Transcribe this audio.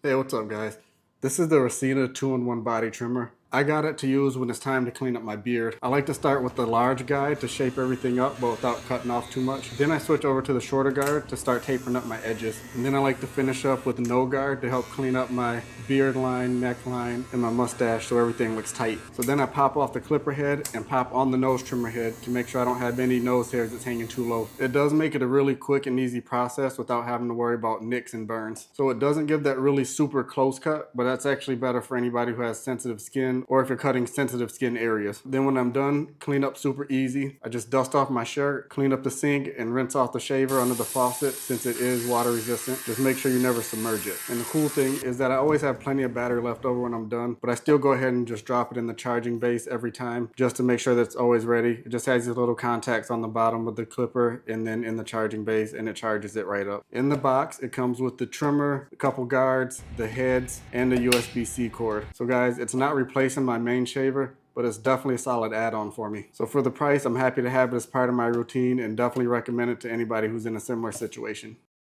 Hey, what's up, guys? This is the Rosina 2-in-1 body trimmer. I got it to use when it's time to clean up my beard. I like to start with the large guide to shape everything up but without cutting off too much. Then I switch over to the shorter guard to start tapering up my edges. And then I like to finish up with no guard to help clean up my beard line, neckline, and my mustache so everything looks tight. So then I pop off the clipper head and pop on the nose trimmer head to make sure I don't have any nose hairs that's hanging too low. It does make it a really quick and easy process without having to worry about nicks and burns. So it doesn't give that really super close cut, but that's actually better for anybody who has sensitive skin or if you're cutting sensitive skin areas. Then when I'm done, clean up super easy. I just dust off my shirt, clean up the sink, and rinse off the shaver under the faucet since it is water resistant. Just make sure you never submerge it. And the cool thing is that I always have plenty of battery left over when I'm done, but I still go ahead and just drop it in the charging base every time just to make sure that it's always ready. It just has these little contacts on the bottom of the clipper and then in the charging base, and it charges it right up. In the box, it comes with the trimmer, a couple guards, the heads, and the USB-C cord. So guys, it's not replacing my main shaver, but it's definitely a solid add-on for me. So for the price, I'm happy to have it as part of my routine and definitely recommend it to anybody who's in a similar situation.